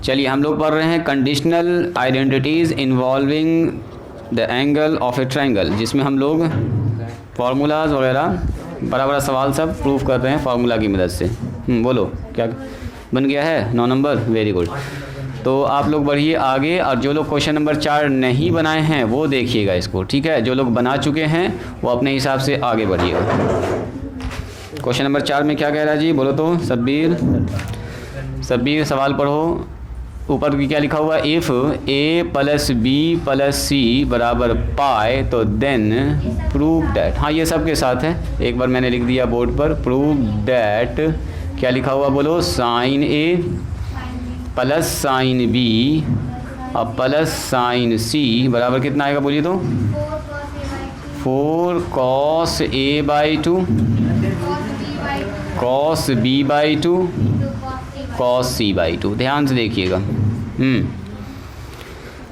चलिए हम लोग पढ़ रहे हैं conditional identities involving the angle of A triangle, जिसमें हम लोग फार्मूलाज वगैरह बड़ा बड़ा सवाल सब प्रूफ कर रहे हैं फार्मूला की मदद से। बोलो क्या बन गया है? 9 नंबर, वेरी गुड। तो आप लोग बढ़िए आगे, और जो लोग क्वेश्चन नंबर 4 नहीं बनाए हैं वो देखिएगा इसको, ठीक है। जो लोग बना चुके हैं वो अपने हिसाब से आगे बढ़िएगा। क्वेश्चन नंबर 4 में क्या कह रहा है जी? बोलो तो सब्बीर सवाल पढ़ो। ऊपर की क्या लिखा हुआ? इफ़ a + b + c = पाई तो देन प्रूव डैट। हाँ, ये सब के साथ है, एक बार मैंने लिख दिया बोर्ड पर। प्रूव डैट क्या लिखा हुआ? बोलो sin a + sin b और + sin c बराबर कितना आएगा? बोलिए तो 4 cos a/2 cos b/2 cos c/2। ध्यान से देखिएगा।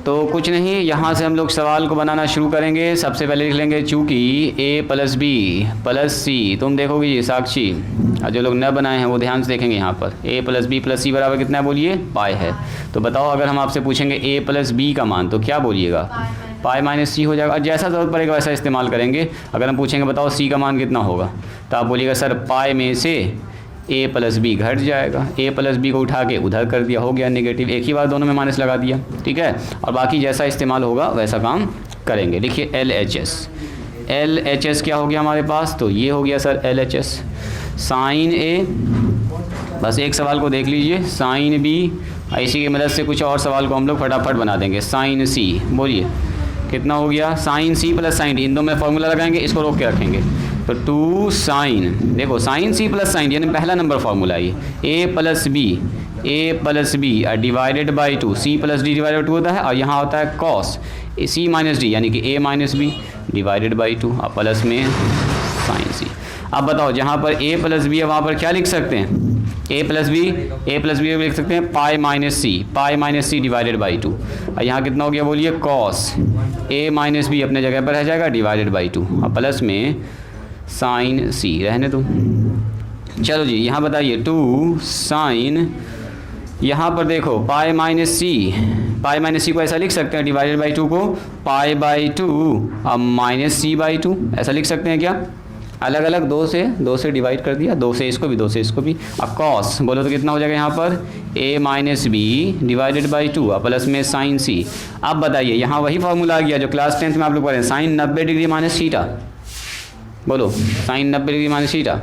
तो कुछ नहीं, यहाँ से हम लोग सवाल को बनाना शुरू करेंगे। सबसे पहले लिख लेंगे चूँकि a + b + c, तुम देखोगे ये साक्षी, और जो लोग न बनाए हैं वो ध्यान से देखेंगे। यहाँ पर a + b + c बराबर कितना है? बोलिए पाई है। तो बताओ अगर हम आपसे पूछेंगे a + b का मान तो क्या बोलिएगा? पाई - c हो जाएगा। और जैसा ज़रूरत पड़ेगा वैसा इस्तेमाल करेंगे। अगर हम पूछेंगे बताओ c का मान कितना होगा, तो आप बोलिएगा सर पाई में से a + b घट जाएगा। a + b को उठा के उधर कर दिया, हो गया नेगेटिव। एक ही बार दोनों में माइनस लगा दिया, ठीक है। और बाकी जैसा इस्तेमाल होगा वैसा काम करेंगे। लिखिए LHS क्या हो गया हमारे पास? तो ये हो गया सर LHS। साइन a, बस एक सवाल को देख लीजिए, साइन b, इसी की मदद से कुछ और सवाल को हम लोग फटाफट बना देंगे। साइन c, बोलिए कितना हो गया? साइन c + साइन d, इन दो में फॉर्मूला लगाएंगे, इसको रोक के रखेंगे। तो 2 साइन, देखो साइन c + साइन यानी पहला नंबर फार्मूला ये a + b divided by 2, c + d divided 2 होता है, और यहाँ होता है कॉस c - d यानी कि a - b डिवाइडेड बाई 2 और प्लस में साइन c। अब बताओ जहाँ पर a + b है वहाँ पर क्या लिख सकते हैं? a + b लिख सकते हैं पाई - c डिवाइडेड बाई 2, और यहाँ कितना हो गया? बोलिए कॉस a - b अपने जगह पर रह जाएगा डिवाइडेड बाई 2 और प्लस में साइन c, रहने दो। चलो जी यहाँ बताइए 2 साइन, यहाँ पर देखो पाई - c को ऐसा लिख सकते हैं डिवाइडेड बाई 2 को पाई/2 और -c/2 ऐसा लिख सकते हैं क्या? अलग अलग दो से डिवाइड कर दिया, 2 से इसको भी 2 से इसको भी। अब कॉस बोलो तो कितना हो जाएगा यहाँ पर? a - b डिवाइडेड बाई 2 और प्लस में साइन c। अब बताइए यहाँ वही फार्मूला आ गया जो क्लास 10th में आप लोग पढ़े, साइन 90 डिग्री माइनस थीटा। बोलो sine 90 degree minus theta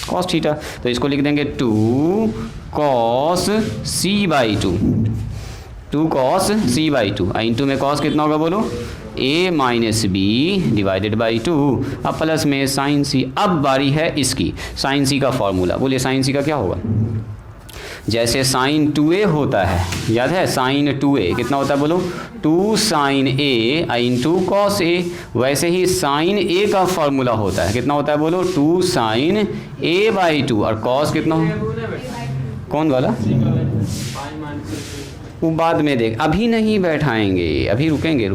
cos theta. तो इसको लिख देंगे 2 cos c/2, 2 cos c/2 into में कॉस कितना होगा? बोलो a - b डिवाइडेड बाई 2 अब प्लस में साइन c। अब बारी है इसकी, साइन c का फॉर्मूला। बोलिए साइन c का क्या होगा? जैसे साइन 2a होता है, याद है साइन 2a कितना होता है? बोलो 2 sine a into cos a। वैसे ही साइन a का फॉर्मूला होता है, कितना होता है? बोलो 2 साइन a/2 और कॉस कितना हो? कौन वाला? वो बाद में देख, अभी नहीं बैठाएंगे, अभी रुकेंगे।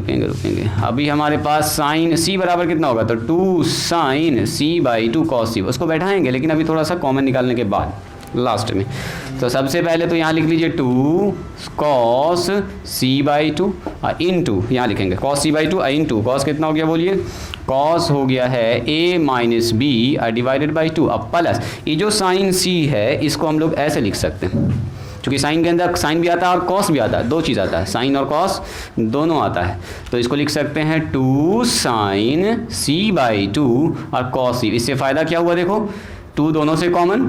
अभी हमारे पास साइन c बराबर कितना होगा? तो 2 साइन c/2 कॉस c, उसको बैठाएंगे लेकिन अभी थोड़ा सा कॉमन निकालने के बाद लास्ट में। तो सबसे पहले तो यहाँ लिख लीजिए 2 cos c/2 और इंटू यहाँ लिखेंगे cos c/2 और इंटू कॉस कितना हो गया? बोलिए कॉस हो गया है a - b डिवाइडेड बाई 2 अब प्लस ये जो साइन c है इसको हम लोग ऐसे लिख सकते हैं, क्योंकि साइन के अंदर साइन भी आता है और कॉस भी आता है, दो चीज़ आता है, साइन और कॉस दोनों आता है। तो इसको लिख सकते हैं 2 साइन c/2 और कॉस c। इससे फ़ायदा क्या हुआ? देखो 2 दोनों से कॉमन,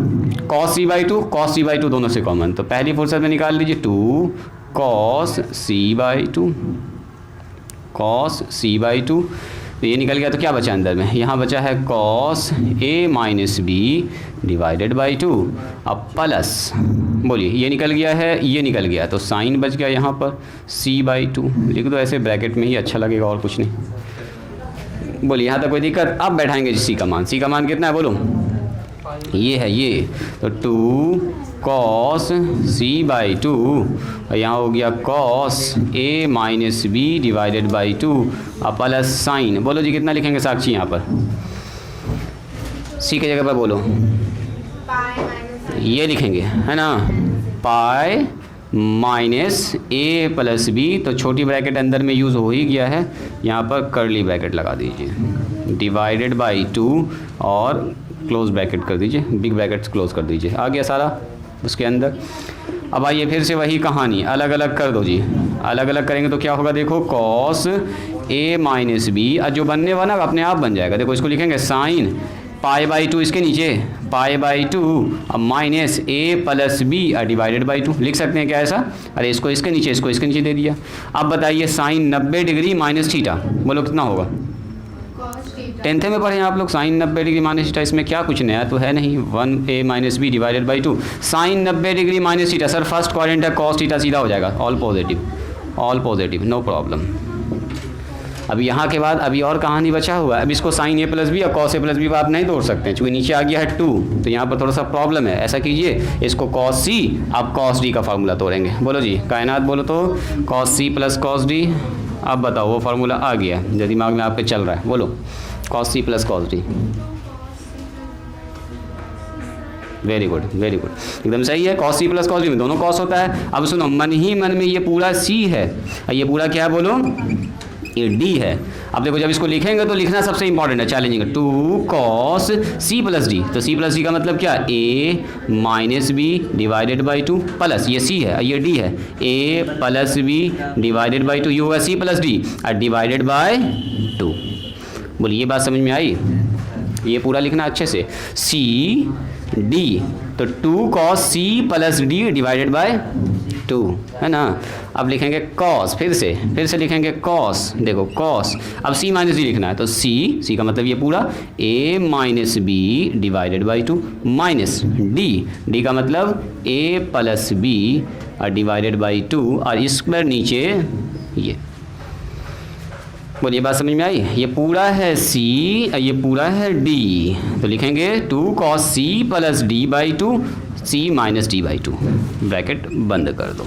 cos c/2 दोनों से कॉमन, तो पहली फुर्सत में निकाल लीजिए 2 cos c/2 तो ये निकल गया। तो क्या बचा अंदर में? यहाँ बचा है cos a - b divided by 2 अब प्लस, बोलिए ये निकल गया है, ये निकल गया, तो साइन बच गया यहाँ पर c/2 लिख दो ऐसे ब्रैकेट में ही, अच्छा लगेगा और कुछ नहीं। बोलिए यहाँ तक कोई दिक्कत? अब बैठाएंगे c का मान कितना है? बोलो ये है ये, तो 2 cos c/2 और यहाँ हो गया cos a - b divided by 2 और प्लस साइन। बोलो जी कितना लिखेंगे साक्षी यहाँ पर? c की जगह पर बोलो ये लिखेंगे, है ना, pi minus A plus B, तो छोटी ब्रैकेट अंदर में यूज़ हो ही गया है, यहाँ पर कर्ली ब्रैकेट लगा दीजिए, डिवाइडेड बाई 2 और क्लोज ब्रैकेट कर दीजिए, बिग ब्रैकेट क्लोज कर दीजिए, आ गया सारा उसके अंदर। अब आइए फिर से वही कहानी, अलग अलग कर दो जी, अलग अलग करेंगे तो क्या होगा, देखो कॉस ए माइनस बी, और जो बनने वाला अपने आप बन जाएगा। देखो इसको लिखेंगे साइन पाई बाई 2, इसके नीचे पाई बाई 2 अब minus A plus B divided by 2 लिख सकते हैं क्या ऐसा। अरे इसको इसके नीचे, इसको इसके नीचे दे दिया। अब बताइए साइन 90 डिग्री माइनस थीटा, बोलो कितना होगा। 10th में पढ़े आप लोग, साइन 90 डिग्री माइनस थीटा, इसमें क्या कुछ नया तो है नहीं। 1a minus B divided by 2, sine 90 degree minus theta, sir first quadrant है, कॉस थीटा सीधा हो जाएगा, ऑल पॉजिटिव, नो प्रॉब्लम। अब यहाँ के बाद अभी और कहानी बचा हुआ है। अब इसको साइन ए प्लस बी और कॉस ए प्लस बी आप नहीं तोड़ सकते हैं, चूँकि नीचे आ गया है 2, तो यहाँ पर थोड़ा सा प्रॉब्लम है। ऐसा कीजिए, इसको कॉस सी, आप कॉस डी का फार्मूला तोड़ेंगे। बोलो जी कायनात, बोलो तो cos C plus cos D. अब बताओ वो फार्मूला आ गया जो दिमाग में आपके चल रहा है, बोलो cos C plus cos D. Very good, एकदम सही है। Cos C plus cos D में दोनों कॉस होता है। अब सुनो, मन ही मन में ये पूरा सी है, ये पूरा क्या है बोलो, ये डी है। अब देखो जब इसको लिखेंगे तो लिखना सबसे इंपॉर्टेंट है, चैलेंजिंग है। 2 कॉस सी प्लस डी, तो सी प्लस डी का मतलब क्या, A minus B divided by 2 plus ये सी है, ये डी है, A plus B divided by 2, ये होगा सी प्लस डी और डिवाइडेड बाय 2। बोलिए ये बात समझ में आई। ये पूरा लिखना अच्छे से, सी डी, तो 2 cos C plus D divided by 2 है ना। अब लिखेंगे कॉस, फिर से लिखेंगे कॉस, देखो कॉस, अब सी माइनस डी लिखना है, तो सी का मतलब ये पूरा A minus B divided by 2 minus D का मतलब ए प्लस बी और डिवाइडेड बाई 2 और इस पर नीचे ये। बोलिए बात समझ में आई। ये पूरा है सी और ये पूरा है डी, तो लिखेंगे 2 cos C plus D by 2 C minus D by 2, bracket बंद कर दो।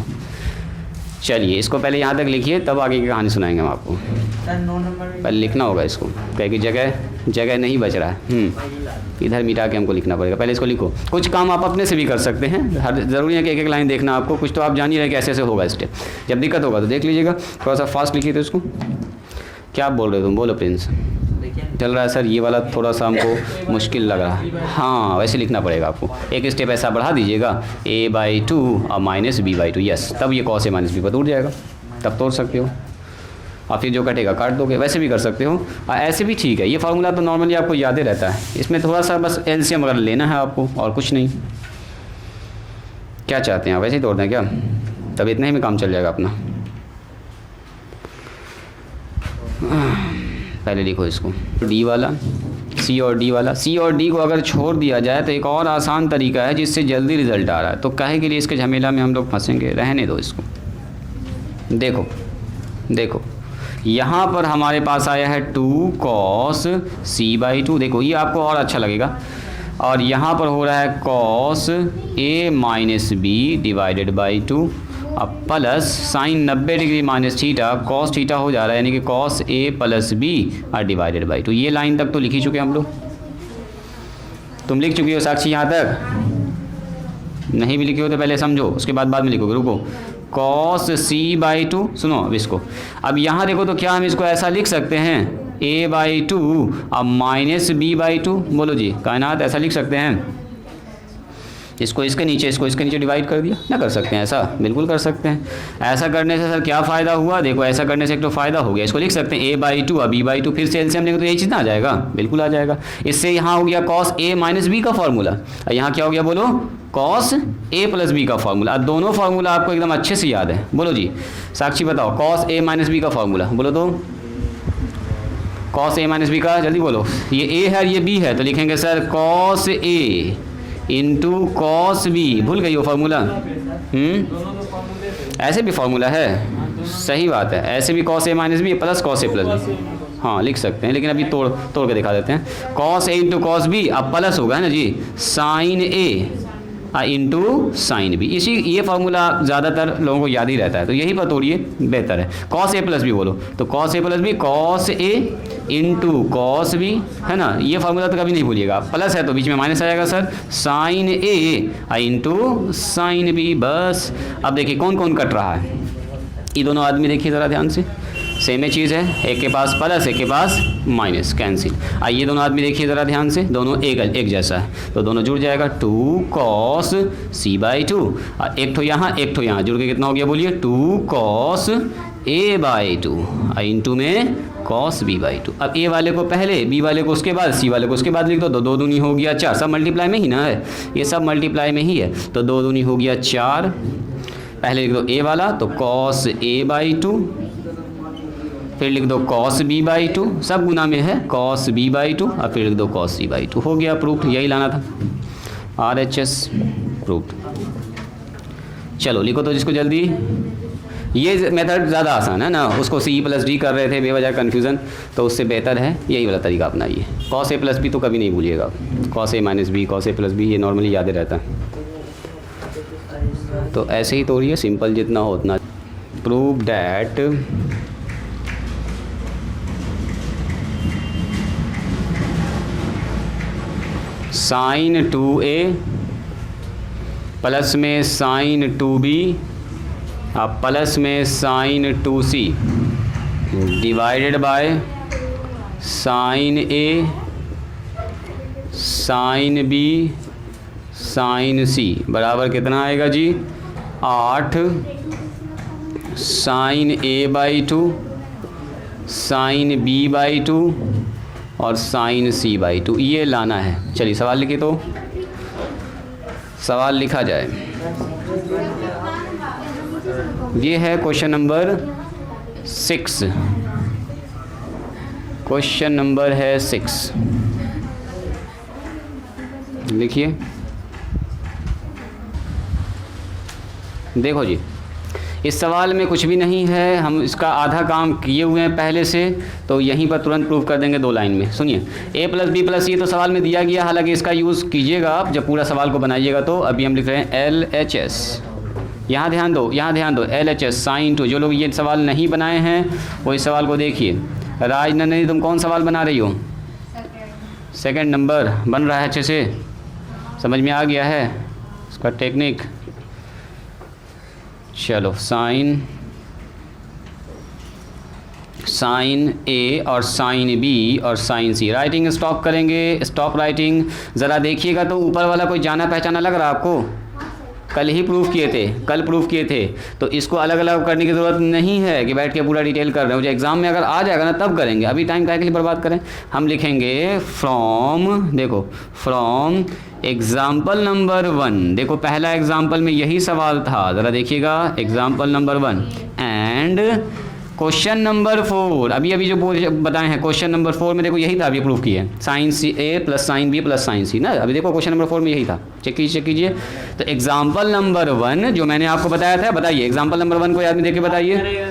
चलिए इसको पहले यहाँ तक लिखिए, तब आगे की कहानी सुनाएंगे हम आपको। पहले लिखना होगा इसको, क्योंकि जगह नहीं बच रहा है। इधर मिटा के हमको लिखना पड़ेगा, पहले इसको लिखो। कुछ काम आप अपने से भी कर सकते हैं, हर ज़रूरी है कि एक एक लाइन देखना आपको, कुछ तो आप जान ही रहे कि ऐसे होगा स्टेप। जब दिक्कत होगा तो देख लीजिएगा, थोड़ा सा फास्ट लिखिए। तो इसको क्या बोल रहे हो तुम, बोलो प्रिंस। चल रहा है सर, ये वाला थोड़ा सा हमको मुश्किल लग रहा है। हाँ वैसे लिखना पड़ेगा आपको, एक स्टेप ऐसा बढ़ा दीजिएगा, a बाई 2 और माइनस बी बाई 2, यस, तब ये कॉस ए माइनस बी पर टूट जाएगा, तब तोड़ सकते हो। और फिर जो कटेगा काट दोगे, वैसे भी कर सकते हो और ऐसे भी ठीक है। ये फार्मूला तो नॉर्मली आपको याद ही रहता है, इसमें थोड़ा सा बस एलसीएम वगैरह लेना है आपको और कुछ नहीं। क्या चाहते हैं आप, वैसे ही तोड़ दें क्या, तब इतने ही में काम चल जाएगा अपना। पहले लिखो इसको, डी वाला सी और डी वाला, सी और डी को अगर छोड़ दिया जाए तो एक और आसान तरीका है जिससे जल्दी रिजल्ट आ रहा है, तो काहे के लिए इसके झमेला में हम लोग फंसेंगे, रहने दो इसको। देखो यहाँ पर हमारे पास आया है 2 कॉस सी बाई 2, देखो ये आपको और अच्छा लगेगा। और यहाँ पर हो रहा है cos A minus B divided by 2 अब plus sine 90 degree minus theta cos theta हो जा रहा है, यानी कि कॉस ए प्लस बी और डिवाइडेड बाई 2। ये लाइन तक तो लिख ही चुके हम लोग, तुम लिख चुकी हो साक्षी। यहाँ तक नहीं भी लिखी हो तो पहले समझो, उसके बाद में लिखोगे। रुको, कॉस सी बाई 2, सुनो अब इसको। अब यहाँ देखो तो क्या हम इसको ऐसा लिख सकते हैं, a बाई 2 अब माइनस बी बाई 2। बोलो जी कायनात, ऐसा लिख सकते हैं। इसको इसके नीचे डिवाइड कर दिया, ना कर सकते हैं ऐसा, बिल्कुल कर सकते हैं। ऐसा करने से सर क्या फ़ायदा हुआ, देखो ऐसा करने से एक तो फ़ायदा हो गया, इसको लिख सकते हैं a बाई 2 और b बाई 2, फिर से एलसीएम लेंगे तो यही चीज़ ना आ जाएगा, बिल्कुल आ जाएगा। इससे यहाँ हो गया कॉस a माइनस बी का फॉर्मूला, और यहाँ क्या हो गया बोलो, कॉस a प्लस बी का फॉर्मूला। अब दोनों फार्मूला आपको एकदम अच्छे से याद है। बोलो जी साक्षी बताओ, कॉस a माइनस बी का फॉर्मूला बोलो तो, कॉस a माइनस बी का, जल्दी बोलो। ये a है और ये b है, तो लिखेंगे sir cos a into cos B, भूल गई वो फार्मूला। ऐसे भी फार्मूला है, सही बात है, ऐसे भी cos A minus B plus cos A plus B, हाँ लिख सकते हैं, लेकिन अभी तोड़ के दिखा देते हैं। Cos A into cos B अब प्लस होगा है ना जी, sign A into sine B. इसी ये फार्मूला ज़्यादातर लोगों को याद ही रहता है, तो यही पर तोड़िए बेहतर है। कॉस ए प्लस बी बोलो, तो cos A plus B cos A into cos B, है ना। ये फार्मूला तो कभी नहीं भूलिएगा, प्लस है तो बीच में माइनस आएगा sir, sign A into sine B. बस अब देखिए कौन कौन कट रहा है, ये दोनों आदमी देखिए ज़रा ध्यान से, सेम ही चीज़ है, एक के पास प्लस एक के पास माइनस, कैंसिल। आइए दोनों आदमी देखिए ज़रा ध्यान से, दोनों एक जैसा है तो दोनों जुड़ जाएगा, 2 cos c/2, और एक ठो यहाँ एक ठो यहाँ, जुड़ के कितना हो गया बोलिए, 2 cos a/2 इंटू में cos b/2। अब a वाले को पहले, b वाले को उसके बाद, c वाले को उसके बाद लिख दो, तो 2 दूनी हो गया 4, सब मल्टीप्लाई में ही ना है, ये सब मल्टीप्लाई में ही है, तो 2 दूनी हो गया 4। पहले लिख दो a वाला तो cos a/2, फिर लिख दो cos b/2, सब गुना में है cos b/2, और फिर लिख दो cos c/2। हो गया प्रूफ, यही लाना था, RHS प्रूफ। चलो लिखो तो जिसको जल्दी, ये मेथड ज़्यादा आसान है ना, उसको C + D कर रहे थे बेवजह कन्फ्यूज़न, तो उससे बेहतर है यही वाला तरीका अपनाइए। cos a + b तो कभी नहीं भूलिएगा, cos a - b cos a + b, ये नॉर्मली याद रहता है, तो ऐसे ही तोड़िए, सिंपल जितना हो उतना। Prove that sin 2a plus में sin 2b अब प्लस में sin 2c divided by sin a sin b sin c बराबर कितना आएगा जी, 8 sin a/2 sin b/2 और sin c/2, ये लाना है। चलिए सवाल लिखिए, तो सवाल लिखा जाए। ये है क्वेश्चन नंबर 6, क्वेश्चन नंबर है 6, लिखिए। देखो जी, इस सवाल में कुछ भी नहीं है, हम इसका आधा काम किए हुए हैं पहले से, तो यहीं पर तुरंत प्रूफ कर देंगे 2 लाइन में। सुनिए, a + b + c तो सवाल में दिया गया, हालांकि इसका यूज़ कीजिएगा आप जब पूरा सवाल को बनाइएगा। तो अभी हम लिख रहे हैं LHS, यहाँ ध्यान दो, यहाँ ध्यान दो, LHS sin 2। जो लोग ये सवाल नहीं बनाए हैं वो इस सवाल को देखिए। राजनंदिनी तुम कौन सवाल बना रही हो? सेकेंड नंबर बन रहा है, अच्छे से समझ में आ गया है इसका टेक्निक। चलो साइन ए और साइन बी और साइन सी, राइटिंग स्टॉप करेंगे, स्टॉप राइटिंग। ज़रा देखिएगा तो ऊपर वाला कोई जाना पहचाना लग रहा है आपको? कल ही प्रूफ किए थे, कल प्रूफ किए थे, तो इसको अलग अलग करने की ज़रूरत नहीं है कि बैठ के पूरा डिटेल कर रहे हो। जो एग्ज़ाम में अगर आ जाएगा ना तब करेंगे, अभी टाइम काहे के लिए बर्बाद करें। हम लिखेंगे फ्रॉम, देखो फ्रॉम एग्ज़ाम्पल नंबर 1, देखो पहला एग्ज़ाम्पल में यही सवाल था, ज़रा देखिएगा example number 1 and question number 4। अभी जो बताए हैं क्वेश्चन नंबर 4 में देखो यही था, अभी प्रूफ किए, sine C A plus sine B plus sine C ना। अभी देखो क्वेश्चन नंबर 4 में यही था, चेक कीजिए। तो एग्जाम्पल नंबर 1 जो मैंने आपको बताया था, बताइए एग्जाम्पल नंबर 1 को याद में देख के बताइए।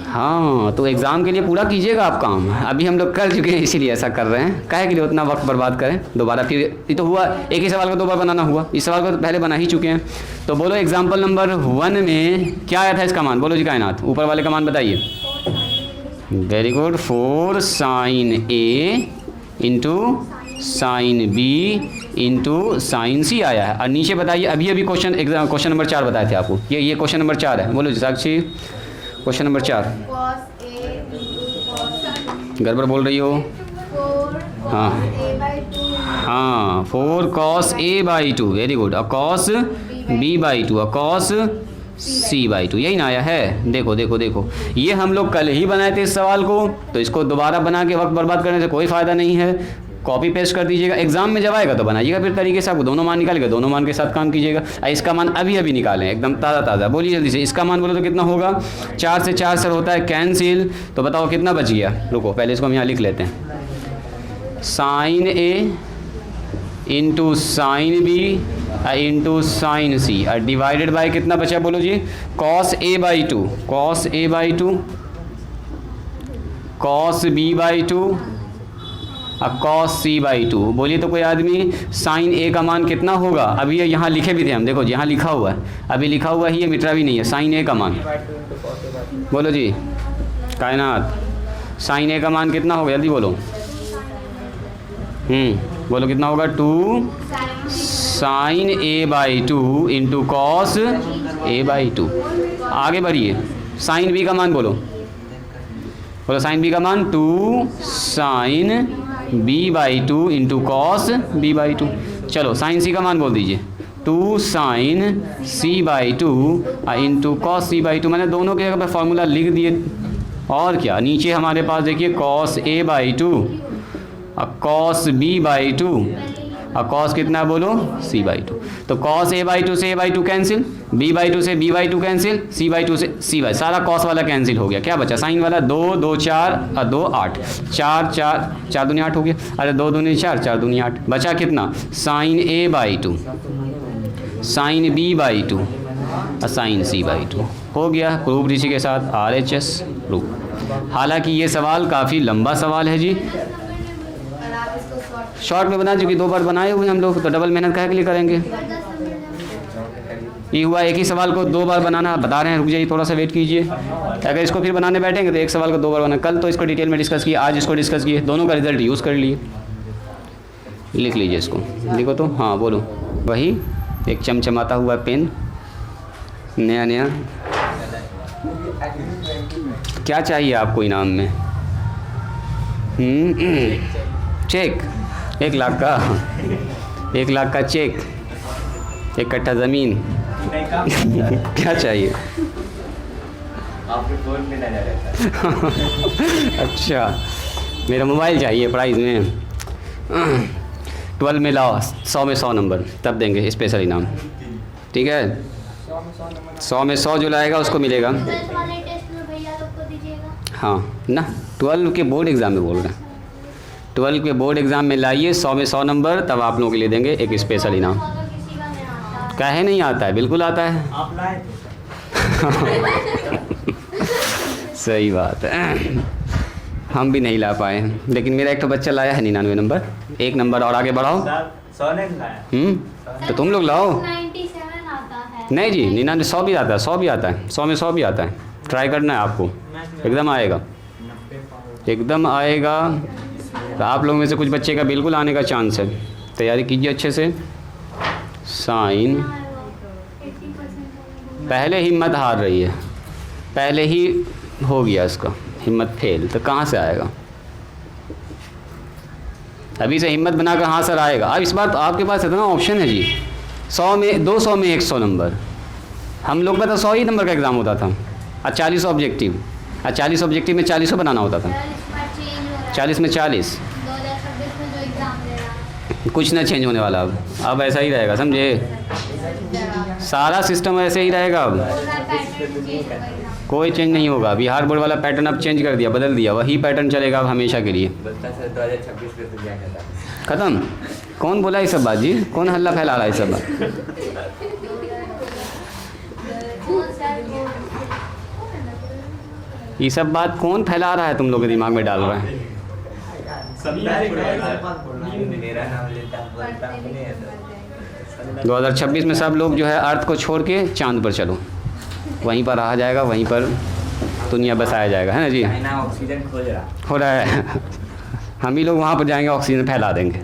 हाँ, तो एग्ज़ाम के लिए पूरा कीजिएगा आप काम। अभी हम लोग कर चुके हैं इसीलिए ऐसा कर रहे हैं, काहे के लिए उतना वक्त बर्बाद करें दोबारा। फिर ये तो हुआ, एक ही सवाल को 2 बार बनाना हुआ, इस सवाल को तो पहले बना ही चुके हैं। तो बोलो एग्जाम्पल नंबर 1 में क्या आया था इसका मान, बोलो जी कायनात, ऊपर वाले का मान बताइए। Very good, 4 sine A into sine B into sine C आया है। और नीचे बताइए, अभी क्वेश्चन नंबर 4 बताए थे आपको, ये क्वेश्चन नंबर 4 है। बोलो जी साक्षी, क्वेश्चन नंबर 4 गड़बड़ बोल रही हो। हाँ हाँ, 4 cos a/2, वेरी गुड, और cos b/2 और cos c/2, यही ना आया है। देखो देखो देखो, ये हम लोग कल ही बनाए थे इस सवाल को, तो इसको दोबारा बना के वक्त बर्बाद करने से कोई फ़ायदा नहीं है। कॉपी पेस्ट कर दीजिएगा, एग्जाम में जब आएगा तो बनाइएगा फिर तरीके से, आपको दोनों मान निकालेगा, दोनों मान के साथ काम कीजिएगा। इसका मान अभी निकालें, एकदम ताज़ा। बोलिए जल्दी से, इसका मान बोलो तो कितना होगा? 4 से 4 सर होता है कैंसिल, तो बताओ कितना बच गया। रुको पहले इसको हम यहाँ लिख लेते हैं, sine A into sine B into sine C और डिवाइडेड बाय कितना बचा बोलो जी? cos a/2, cos a/2 cos b/2 cos C by two. बोलिए तो कोई आदमी साइन ए का मान कितना होगा? अभी ये यहाँ लिखे भी थे हम, देखो यहाँ लिखा हुआ है, अभी लिखा हुआ ही, ये मिटा भी नहीं है। साइन ए का मान बोलो जी, कायनात साइन ए का मान कितना होगा? जल्दी बोलो। बोलो कितना होगा? 2 sine A by two into cos A by two. आगे बढ़िए, साइन बी का मान बोलो, बोलो साइन बी का मान 2 sine B by two into cos B by two. चलो साइन सी का मान बोल दीजिए, 2 sine C by two into cos C by two. मैंने दोनों के अगर फार्मूला लिख दिए, और क्या नीचे हमारे पास देखिए कॉस ए बाई टू और कॉस बी बाई टू और कॉस कितना है बोलो? C by two. तो कॉस ए बाई टू से A by two cancel, B by two से B by two cancel, C by two से सी बाई, सारा कॉस वाला कैंसिल हो गया। क्या बचा? साइन वाला 2 2 4 और 2 8, 4 4 4 दूनी 8 हो गया। अरे 2 दूनी 4 4 दूनी 8, बचा कितना? Sine A by two, sine B by two और साइन सी बाई टू। हो गया प्रूफ इसी के साथ RHS प्रूफ। हालांकि ये सवाल काफ़ी लंबा सवाल है जी, शॉर्ट में बना चुकी, 2 बार बनाए हुए हम लोग, तो डबल मेहनत काहे के लिए करेंगे? ये हुआ एक ही सवाल को 2 बार बनाना, बता रहे हैं, रुक जाइए थोड़ा सा वेट कीजिए। अगर इसको फिर बनाने बैठेंगे तो एक सवाल को 2 बार बनाना। कल तो इसको डिटेल में डिस्कस किया, आज इसको डिस्कस किए, दोनों का रिजल्ट यूज़ कर लिए। लिख लीजिए इसको, लिखो तो। हाँ बोलो, वही एक चमचमाता हुआ पेन, नया नया। क्या चाहिए आपको इनाम में? चेक 1 लाख का, 1 लाख का चेक, 1 कट्ठा ज़मीन। क्या चाहिए? आपके फ़ोन में नजर रहता। अच्छा, मेरा मोबाइल चाहिए प्राइज़ में। 12 में लाओ, 100 में 100 नंबर, तब देंगे स्पेशल इनाम। ठीक है, 100 में 100 जो लाएगा उसको मिलेगा। हाँ ना, 12 के बोर्ड एग्ज़ाम में बोल रहे हैं, 12 के बोर्ड एग्ज़ाम में लाइए 100 में 100 नंबर, तब आप लोगों के लिए देंगे एक स्पेशल इनाम। काहे नहीं आता है? बिल्कुल आता है। आप लाए सही बात है, हम भी नहीं ला पाए, लेकिन मेरा एक तो बच्चा लाया है 99 नंबर। 1 नंबर और आगे बढ़ाओ। 100 नहीं लाया। तो तुम लोग लाओ। 97 आता है। नहीं जी, 99 100 भी आता है, 100 भी आता है, 100 में 100 भी आता है। ट्राई करना है आपको, एकदम आएगा, एकदम आएगा। तो आप लोगों में से कुछ बच्चे का बिल्कुल आने का चांस है, तैयारी कीजिए अच्छे से। साइन, पहले हिम्मत हार रही है, पहले ही हो गया इसका हिम्मत फेल, तो कहाँ से आएगा? अभी से हिम्मत बनाकर हाँ सर आएगा। अब इस बार तो आपके पास इतना ऑप्शन है जी, 100 में 200 में 100 नंबर। हम लोग में तो 100 ही नंबर का एग्ज़ाम होता था, और 40 ऑब्जेक्टिव, और 40 ऑब्जेक्टिव में 40 बनाना होता था। 40 में 40, कुछ ना चेंज होने वाला अब ऐसा ही रहेगा, समझे? सारा सिस्टम ऐसे ही रहेगा, अब कोई चेंज नहीं होगा। बिहार बोर्ड वाला पैटर्न अब चेंज कर दिया, बदल दिया, वही पैटर्न चलेगा अब हमेशा के लिए। ख़त्म। कौन बोला ये सब बात जी? कौन हल्ला फैला रहा है ये सब बात? ये सब बात कौन फैला रहा है, तुम लोग के दिमाग में डाल रहा है? 2026 में सब लोग जो है अर्थ को छोड़ के चांद पर चलो, वहीं पर रहा जाएगा, वहीं पर दुनिया बसाया जाएगा, है ना जी? ऑक्सीजन खोज रहा हो रहा है। हम ही लोग वहाँ पर जाएंगे, ऑक्सीजन फैला देंगे।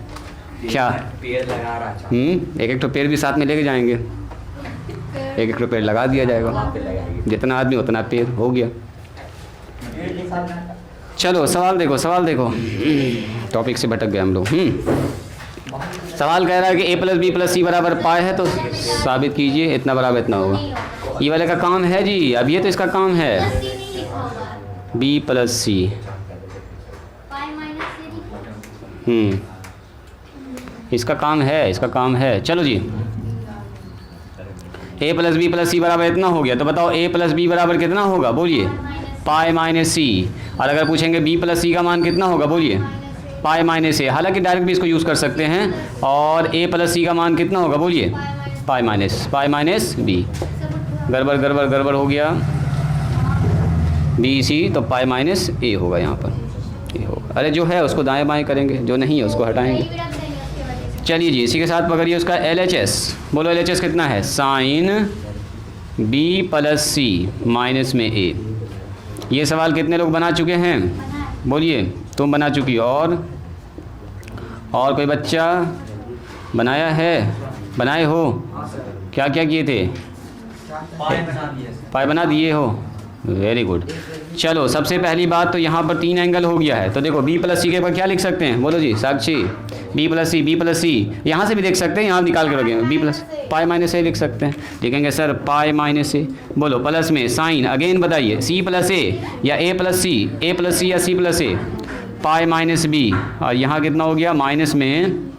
क्या पेड़ लगा रहा? एक एक तो पेड़ भी साथ में लेके जाएंगे, एक एक तो पेड़ लगा दिया जाएगा, जितना आदमी उतना पेड़, हो गया। चलो सवाल देखो, सवाल देखो, टॉपिक से भटक गए हम लोग। सवाल कह रहा है कि a + b + c बराबर पाई है, तो साबित कीजिए इतना बराबर इतना होगा। ये वाले का काम है जी, अब ये तो इसका काम है, b + c। इसका काम है, इसका काम है। चलो जी, a + b + c बराबर इतना हो गया, तो बताओ a + b बराबर कितना होगा? बोलिए पाई माइनस c। और अगर पूछेंगे b + c का मान कितना होगा? बोलिए पाई माइनस a। हालांकि डायरेक्ट भी इसको यूज़ कर सकते हैं। और a + c का मान कितना होगा? बोलिए पाई माइनस b। गड़बड़ गड़बड़ गड़बड़ हो गया, b c, तो पाई माइनस a होगा यहाँ पर, ये होगा। अरे जो है उसको दाएं बाएं करेंगे, जो नहीं है उसको हटाएंगे। यही भी रख देंगे उसके वजह से। चलिए जी, इसी के साथ पकड़िए उसका LHS। बोलो LHS कितना है? Sine B plus C minus में A। ये सवाल कितने लोग बना चुके हैं? बोलिए, तुम बना चुकी हो, और कोई बच्चा बनाया है? बनाए हो? क्या क्या किए थे? पाई बना दिए हो, वेरी गुड। चलो सबसे पहली बात तो यहाँ पर 3 एंगल हो गया है, तो देखो B प्लस सी के ऊपर क्या लिख सकते हैं? बोलो जी साक्षी, B प्लस सी यहाँ से भी देख सकते हैं, यहाँ निकाल के रखेंगे B प्लस पाई माइनस ए लिख सकते हैं। लिखेंगे सर पाई माइनस ए। बोलो प्लस में साइन, अगेन बताइए C प्लस ए या A प्लस सी या C प्लस ए, पाई माइनस बी, और यहाँ कितना हो गया? माइनस में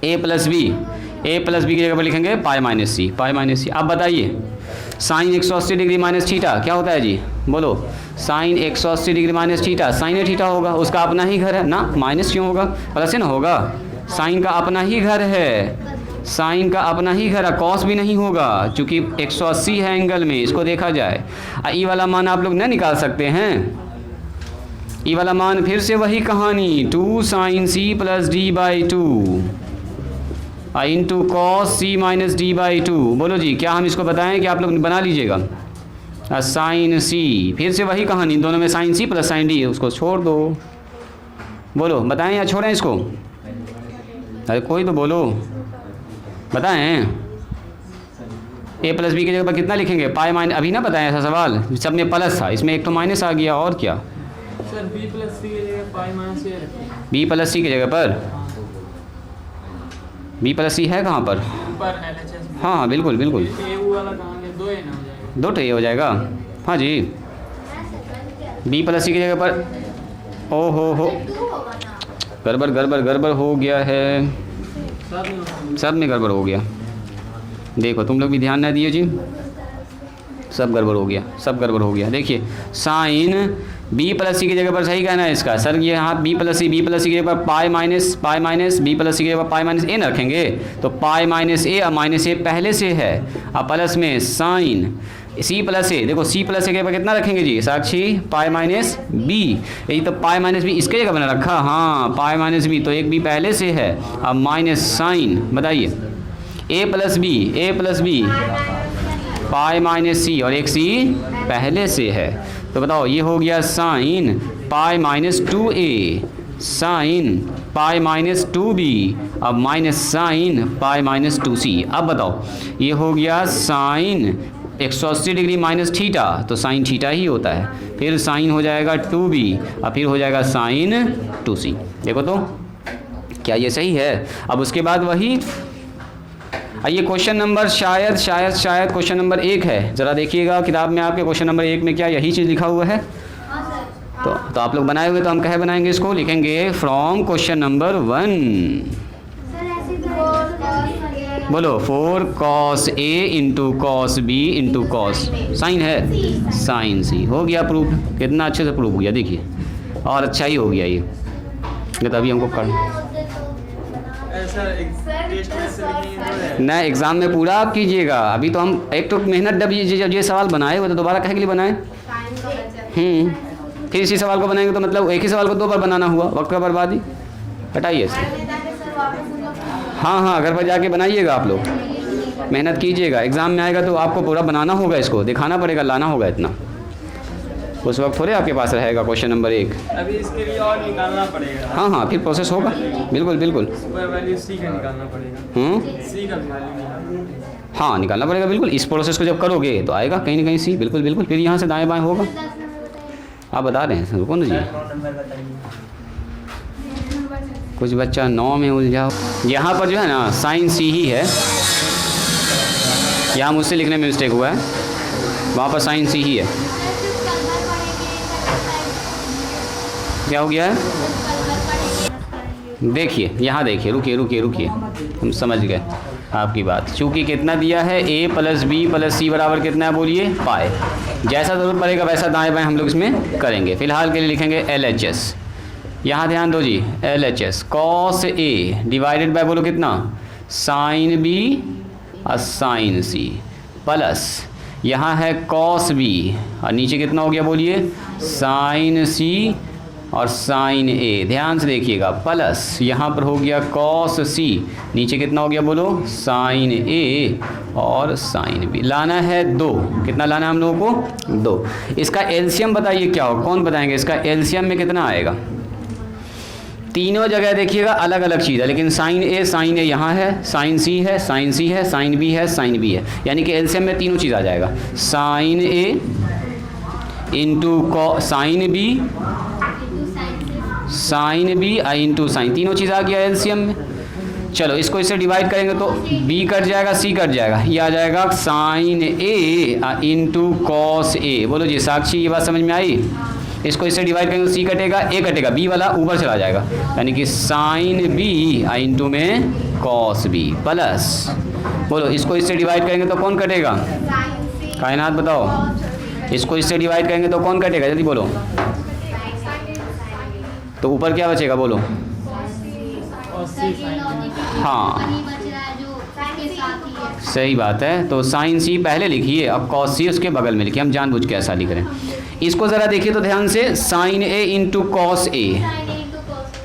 A प्लस बी की जगह पर लिखेंगे पाई माइनस सी। अब बताइए साइन 180 डिग्री माइनस थीटा क्या होता है जी? बोलो, sine 180 degree minus theta, sine theta होगा, उसका अपना ही घर है ना, माइनस क्यों होगा? प्लस ना होगा, साइन का अपना ही घर है, साइन का अपना ही घर है, कॉस भी नहीं होगा क्योंकि 180 है एंगल में, इसको देखा जाए। ई वाला मान आप लोग न निकाल सकते हैं, ई वाला मान फिर से वही कहानी, 2 sine C plus D by 2 into cos C minus D by 2। बोलो जी, क्या हम इसको बताएं कि आप लोग बना लीजिएगा? साइन सी, फिर से वही कहानी, दोनों में sine C plus sine D, उसको छोड़ दो। बोलो बताएं या छोड़ें इसको? अरे कोई तो बोलो, बताएं। A प्लस बी की जगह पर कितना लिखेंगे? पाई माइनस, अभी ना बताएं ऐसा सवाल, सब में प्लस था, इसमें एक तो माइनस आ गया, और क्या? सर B प्लस सी की जगह पाई माइनस ए रखें। B प्लस सी की जगह पर B प्लस सी है कहाँ पर? ऊपर LHS। हाँ बिल्कुल बिल्कुल, A वाला कहाँ गया? 2 A ना हो जाएगा। 2 हो जाएगा। हाँ जी, B प्लस सी की जगह पर, ओ हो, गड़बड़ हो गया है, सब में गड़बड़ हो गया। देखो तुम लोग भी ध्यान ना दिए जी, सब गड़बड़ हो गया। देखिए साइन B प्लस सी की जगह पर, सही कहना है इसका सर, ये यहाँ B प्लस सी की जगह पर पाई माइनस B प्लस सी की जगह पर पाई माइनस ए न रखेंगे, तो पाई माइनस ए, और माइनस ए पहले से है, अब प्लस में साइन C प्लस ए, देखो C प्लस ए के ऊपर कितना रखेंगे जी साक्षी? पाई माइनस बी, यही तो पाई माइनस बी इसके जगह बना रखा, हाँ पाई माइनस बी, तो एक बी पहले से है, अब माइनस साइन, बताइए A plus B pi minus C, और एक C पहले से है, तो बताओ ये हो गया sine pi minus 2A, sine pi minus 2B, अब minus sine pi minus 2C। अब बताओ ये हो गया साइन 180 डिग्री माइनस थीटा, तो साइन थीटा ही होता है, फिर साइन हो जाएगा 2B, और फिर हो जाएगा साइन 2C। देखो तो क्या ये सही है? अब उसके बाद वही, ये क्वेश्चन नंबर शायद क्वेश्चन नंबर 1 है, ज़रा देखिएगा किताब में आपके क्वेश्चन नंबर 1 में क्या यही चीज़ लिखा हुआ है? तो आप लोग बनाए हुए, तो हम कहे बनाएंगे इसको, लिखेंगे फ्रॉम क्वेश्चन नंबर 1। बोलो 4 cos A into cos B into cos, sine है साइन सी, हो गया प्रूफ, कितना अच्छे से प्रूफ हो गया, देखिए, और अच्छा ही हो गया ये, तो अभी हमको कर ना एग्ज़ाम में पूरा आप कीजिएगा। अभी तो हम एक तो मेहनत जब ये सवाल बनाए हुए तो दोबारा कहे के लिए बनाए, फिर इसी सवाल को बनाएंगे तो मतलब एक ही सवाल को 2 बार बनाना हुआ, वक्त का बर्बादी। हटाइए हाँ घर पर जाके बनाइएगा, आप लोग मेहनत कीजिएगा, एग्ज़ाम में आएगा तो आपको पूरा बनाना होगा, इसको दिखाना पड़ेगा, लाना होगा इतना, उस वक्त थोड़े आपके पास रहेगा क्वेश्चन नंबर 1। अभी इसके लिए और निकालना पड़ेगा। हाँ फिर प्रोसेस होगा, बिल्कुल सुपर वैल्यू C का निकालना पड़ेगा। C का वैल्यू हाँ निकालना पड़ेगा, बिल्कुल। इस प्रोसेस को जब करोगे तो आएगा कहीं ना कहीं C, बिल्कुल। फिर यहाँ से दाएँ बाएँ होगा, आप बता रहे हैं कौन जी? कुछ बच्चा 9 में उलझा, यहाँ पर जो है ना साइन C ही है, यहाँ मुझसे लिखने में मिस्टेक हुआ है, वहाँ पर साइन C ही है। क्या हो गया है? देखिए यहाँ देखिए, रुकिए, हम समझ गए आपकी बात। चूँकि कितना दिया है, A plus B plus C बराबर कितना है बोलिए? पाए। जैसा ज़रूरत पड़ेगा वैसा दाएं बाएं हम लोग इसमें करेंगे। फिलहाल के लिए लिखेंगे LHS, यहाँ ध्यान दो जी, LHS cos A divided by बोलो कितना? साइन B और साइन C, प्लस यहाँ है कॉस B, और नीचे कितना हो गया बोलिए? साइन C और साइन ए, ध्यान से देखिएगा, प्लस यहाँ पर हो गया कॉस सी, नीचे कितना हो गया बोलो, साइन ए और साइन बी। लाना है 2, कितना लाना है हम लोगों को, 2। इसका एलसीएम बताइए क्या हो, कौन बताएंगे इसका एलसीएम में कितना आएगा। तीनों जगह देखिएगा अलग अलग चीज़ है, लेकिन साइन ए यहाँ है, साइन सी है, साइन सी है, साइन बी है, साइन बी है, यानी कि एलसीएम में तीनों चीज़ आ जाएगा, sine A into sine B, sine B into sine, तीनों चीज़ आ गया एलसीएम में। चलो इसको इससे डिवाइड करेंगे तो बी कट जाएगा, सी कट जाएगा, ये आ जाएगा साइन ए इंटू कॉस ए। बोलो जी साक्षी, ये बात समझ में आई। इसको इससे डिवाइड करेंगे तो सी कटेगा, ए कटेगा, बी वाला ऊपर चला जाएगा, यानी कि साइन बी इंटू में कॉस बी प्लस, बोलो इसको इससे डिवाइड करेंगे तो कौन कटेगा, कायनात बताओ, इसको इससे डिवाइड करेंगे तो कौन कटेगा, जल्दी बोलो। तो ऊपर क्या बचेगा बोलो, हाँ सही बात है। तो साइन सी पहले लिखिए, अब कॉस सी उसके बगल में लिखिए, हम जानबूझ के ऐसा लिख रहे हैं। इसको ज़रा देखिए तो ध्यान से, साइन ए इंटू कॉस ए,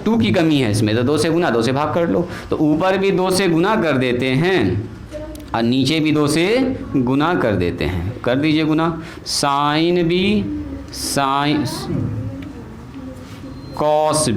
2 की कमी है इसमें, तो 2 से गुना 2 से भाग कर लो, तो ऊपर भी 2 से गुना कर देते हैं और नीचे भी 2 से गुना कर देते हैं, कर दीजिए गुना, sine B sine cos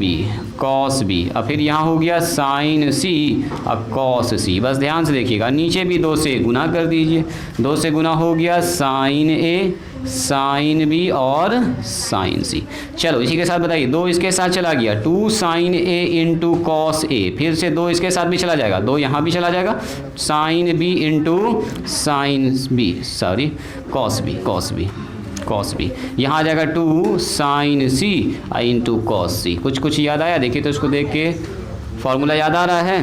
B और फिर यहाँ हो गया साइन सी और कॉस सी। बस ध्यान से देखिएगा, नीचे भी 2 से गुना कर दीजिए, 2 से गुना हो गया साइन ए, साइन बी और साइन सी। चलो इसी के साथ बताइए, 2 इसके साथ चला गया, 2 साइन ए इंटू कॉस ए, फिर से 2 इसके साथ भी चला जाएगा, 2 यहाँ भी चला जाएगा, sine B into sine B, sorry cos B, यहाँ आ जाएगा 2 sine C into cos C. कुछ याद आया, देखिए तो इसको देख के फॉर्मूला याद आ रहा है,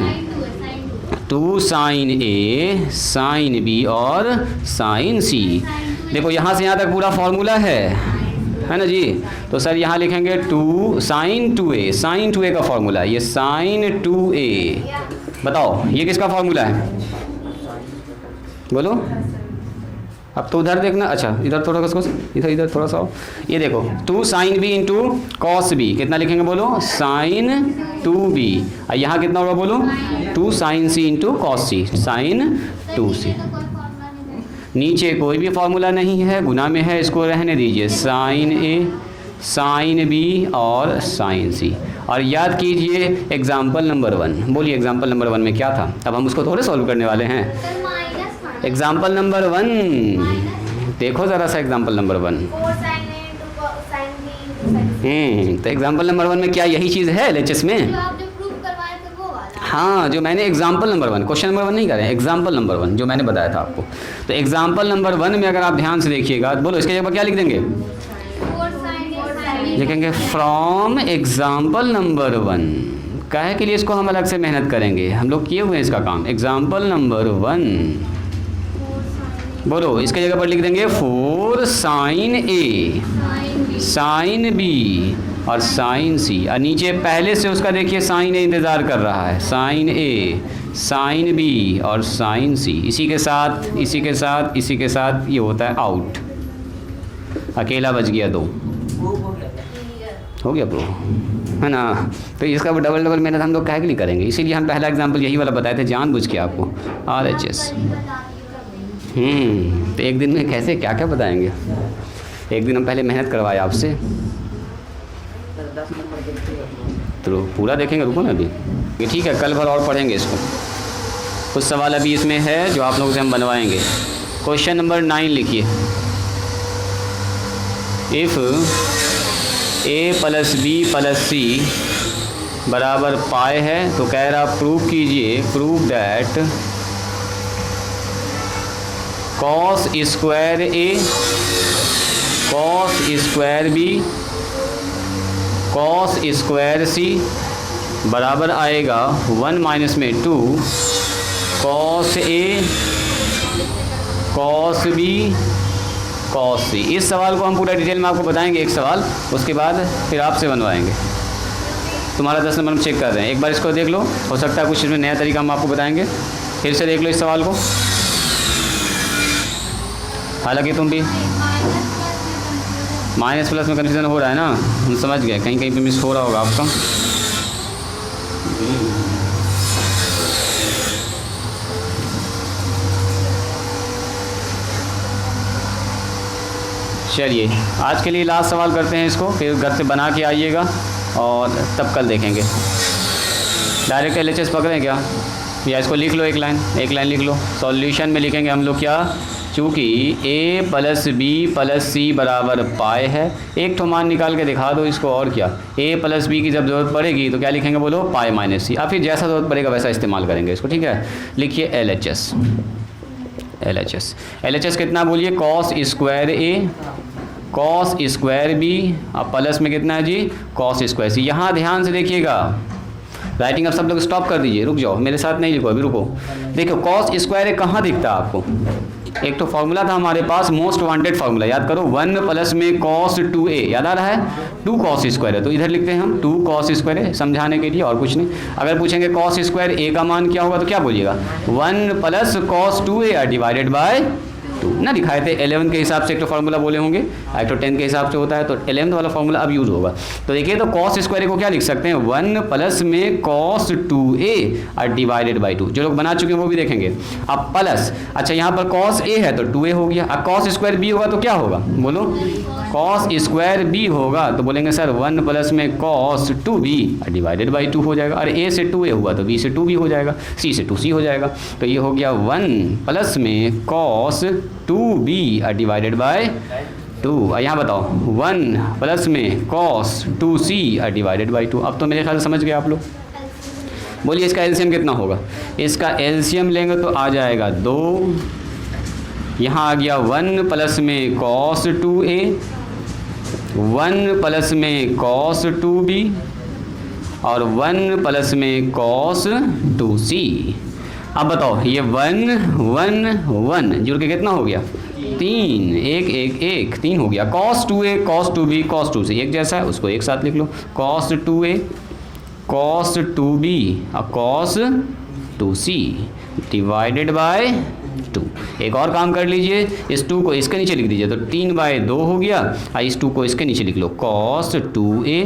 2 साइन ए साइन बी और साइन सी। देखो यहाँ से यहाँ तक पूरा फॉर्मूला है ना जी। तो सर यहाँ लिखेंगे 2 साइन 2a, साइन 2a का फॉर्मूला है ये, साइन 2a। बताओ ये किसका फॉर्मूला है, बोलो। अब तो उधर देखना, अच्छा इधर थोड़ा सा, इधर थोड़ा सा, ये देखो 2 sine B into cos B, कितना लिखेंगे बोलो, साइन 2b, और यहाँ कितना होगा बोलो, 2 साइन सी इंटू कॉस सी, साइन 2c। नीचे कोई भी फॉर्मूला नहीं है, गुना में है, इसको रहने दीजिए, साइन ए साइन बी और साइन सी। और याद कीजिए एग्जाम्पल नंबर 1, बोलिए एग्जाम्पल नंबर 1 में क्या था, अब हम उसको थोड़े सॉल्व करने वाले हैं। एग्जाम्पल नंबर 1 देखो ज़रा सा, एग्जाम्पल नंबर 1, तो एग्जाम्पल नंबर 1 में क्या यही चीज़ है एलएचएस में, हाँ जो मैंने एग्जाम्पल नंबर 1, क्वेश्चन नंबर 1 नहीं कर रहे हैं, एग्जाम्पल नंबर 1 जो मैंने बताया था आपको। तो एग्जाम्पल नंबर 1 में अगर आप ध्यान से देखिएगा, बोलो इसके जगह क्या लिख देंगे, लिखेंगे फ्रॉम एग्जाम्पल नंबर 1। काहे के लिए इसको हम अलग से मेहनत करेंगे, हम लोग किए हुए हैं इसका काम। एग्जाम्पल नंबर 1 बोलो, इसके जगह पर लिख देंगे 4 साइन ए साइन बी और साइन सी, और नीचे पहले से उसका देखिए साइन ए इंतज़ार कर रहा है, साइन ए साइन बी और साइन सी। इसी के साथ ये होता है आउट, अकेला बच गया 2, हो गया प्रो, है ना। तो इसका डबल मेहनत हम लोग काहे के लिए करेंगे, इसीलिए हम पहला एग्जाम्पल यही वाला बताए थे जानबूझ के आपको, RHS। तो एक दिन में कैसे क्या क्या बताएंगे, एक दिन हम पहले मेहनत करवाए आपसे, तो पूरा देखेंगे, रुको ना अभी, ठीक है कल भर और पढ़ेंगे इसको। कुछ सवाल अभी इसमें है जो आप लोगों से हम बनवाएंगे। क्वेश्चन नंबर 9 लिखिए, if a plus B plus C बराबर पाए है, तो कह रहा प्रूव कीजिए, prove that cos square A cos square B cos square C बराबर आएगा 1 माइनस में 2 cos A cos B cos C. इस सवाल को हम पूरा डिटेल में आपको बताएंगे एक सवाल, उसके बाद फिर आपसे बनवाएंगे। तुम्हारा 10 नंबर हम चेक कर रहे हैं, एक बार इसको देख लो, हो सकता है कुछ इसमें नया तरीका हम आपको बताएंगे। फिर से देख लो इस सवाल को, हालांकि तुम भी माइनस प्लस में कन्फ्यूज़न हो रहा है ना, हम समझ गए, कहीं कहीं पे मिस हो रहा होगा आपका। चलिए आज के लिए लास्ट सवाल करते हैं इसको, फिर घर से बना के आइएगा और तब कल देखेंगे। डायरेक्ट LHS पकड़ें क्या, या इसको लिख लो, एक लाइन लिख लो। सॉल्यूशन में लिखेंगे हम लोग क्या, चूँकि a plus B plus C बराबर पाई है, एक ठो मान निकाल के दिखा दो इसको, और क्या, a प्लस बी की जब ज़रूरत पड़ेगी तो क्या लिखेंगे बोलो, पाई माइनस सी, या फिर जैसा ज़रूरत पड़ेगा वैसा इस्तेमाल करेंगे इसको, ठीक है। लिखिए LHS कितना बोलिए, cos square a cos square B, अब प्लस में कितना है जी, कॉस स्क्वायर सी। यहाँ ध्यान से देखिएगा, राइटिंग अब सब लोग स्टॉप कर दीजिए, रुक जाओ, मेरे साथ नहीं लिखो अभी, रुको। देखो कॉस स्क्वायर कहाँ दिखता है आपको, एक तो फार्मूला था हमारे पास, मोस्ट वांटेड फार्मूला, याद करो, 1 प्लस में cos 2a, याद आ रहा है, 2 cos स्क्वायर है, तो इधर लिखते हैं हम 2 cos स्क्वायर है, समझाने के लिए, और कुछ नहीं। अगर पूछेंगे cos स्क्वायर a का मान क्या होगा तो क्या बोलिएगा, 1 plus cos 2a divided by 2 ना, दिखाए थे 11 के हिसाब से एक तो फार्मूला बोले होंगे, एक तो 10 के हिसाब से होता है, तो 11 वाला फार्मूला अब यूज़ होगा। तो देखिए, तो cos स्क्वायर को क्या लिख सकते हैं, 1 प्लस में cos 2a डिवाइडेड बाई 2, जो लोग बना चुके हैं वो भी देखेंगे। अब प्लस, अच्छा यहाँ पर cos a है तो 2a हो गया, अब cos स्क्वायर b होगा तो क्या होगा बोलो, cos स्क्वायर b होगा तो बोलेंगे सर 1 प्लस में cos 2b डिवाइडेड बाई 2 हो जाएगा, और a से 2a हुआ तो b से 2b हो जाएगा, c से 2c हो जाएगा, तो ये हो गया 1 प्लस में cos 2b डिवाइडेड बाय 2। यहाँ बताओ 1 प्लस में cos 2c डिवाइडेड बाई 2। अब तो मेरे ख्याल से समझ गए आप लोग, बोलिए इसका एलसीएम कितना होगा, इसका एलसीएम लेंगे तो आ जाएगा 2, यहाँ आ गया 1 प्लस में cos 2a, 1 प्लस में cos 2b और 1 प्लस में cos 2c। अब बताओ ये 1 1 1 जुड़ के कितना हो गया, 3, 1 1 1 3 हो गया, cos 2a cos 2b cos 2c एक जैसा है, उसको एक साथ लिख लो, cos 2a cos 2b और cos 2c डिवाइडेड बाय 2। एक और काम कर लीजिए, इस 2 को इसके नीचे लिख दीजिए, तो 3/2 हो गया, और इस 2 को इसके नीचे लिख लो, cos 2a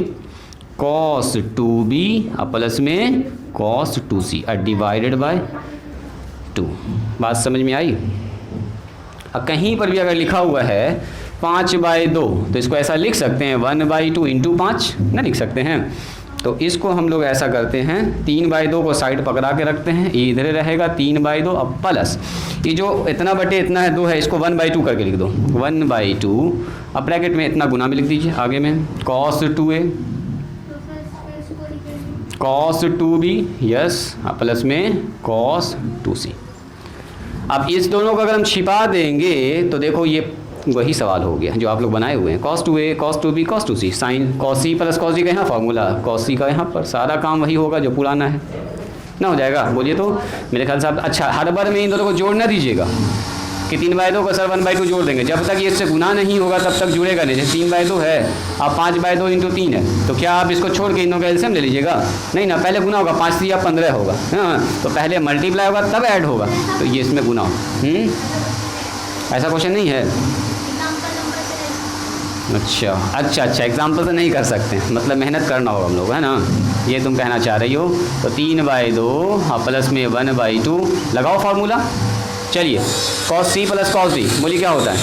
cos 2b और प्लस में cos 2c डिवाइडेड बाय 2। बात समझ में आई। अब कहीं पर भी अगर लिखा हुआ है 5/2 तो इसको ऐसा लिख सकते हैं 1/2 इंटू 5 ना लिख सकते हैं, तो इसको हम लोग ऐसा करते हैं 3/2 को साइड पकड़ा के रखते हैं, ये इधर रहेगा 3/2, अब प्लस ये जो इतना बटे इतना है 2 है, इसको 1/2 करके लिख दो, 1/2, अब ब्रैकेट में इतना गुना में लिख दीजिए आगे में, cos 2a cos 2b yes plus में cos 2c। अब इस दोनों को अगर हम छिपा देंगे तो देखो ये वही सवाल हो गया जो आप लोग बनाए हुए हैं, cos 2a cos 2b cos 2c, sine cos c plus cos c का यहाँ फार्मूला, cos c का यहाँ पर सारा काम वही होगा जो पुराना है ना, हो जाएगा। बोलिए तो मेरे ख्याल से आप, अच्छा हर बार में इन दोनों को जोड़ ना दीजिएगा कि 3/2 को सर 1/2 जोड़ देंगे, जब तक ये इससे गुना नहीं होगा तब तक जुड़ेगा नहीं। जैसे 3/2 है, अब 5/2 इंटू 3 है, तो क्या आप इसको छोड़ के इन दोनों का एलसीएम ले लीजिएगा, नहीं ना, पहले गुना होगा, 5 3 15 होगा, हाँ, तो पहले मल्टीप्लाई होगा तब ऐड होगा, तो ये इसमें गुना हो। ऐसा क्वेश्चन नहीं है। अच्छा एग्जाम्पल तो नहीं कर सकते, मतलब मेहनत करना होगा हम लोग, है ना, ये तुम कहना चाह रही हो। तो 3/2 हाँ प्लस में 1/2 लगाओ फार्मूला। चलिए cos c plus cos d, बोलिए क्या होता है,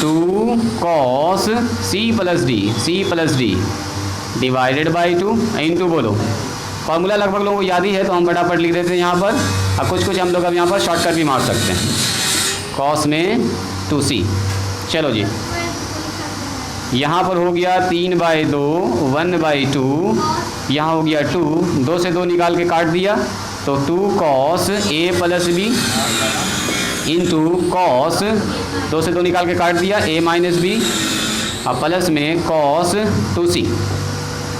2 cos c plus d divided by 2 into, बोलो फार्मूला लगभग लोगों को याद ही है तो हम फटाफट लिख देते हैं यहाँ पर, अब कुछ हम लोग अब यहाँ पर शॉर्टकट भी मार सकते हैं, cos में 2c। चलो जी, यहाँ पर हो गया 3/2 1/2, यहाँ हो गया 2 से 2 निकाल के काट दिया, तो 2 cos a plus b into cos 2 से 2 निकाल के काट दिया a माइनस b, अब प्लस में cos 2c।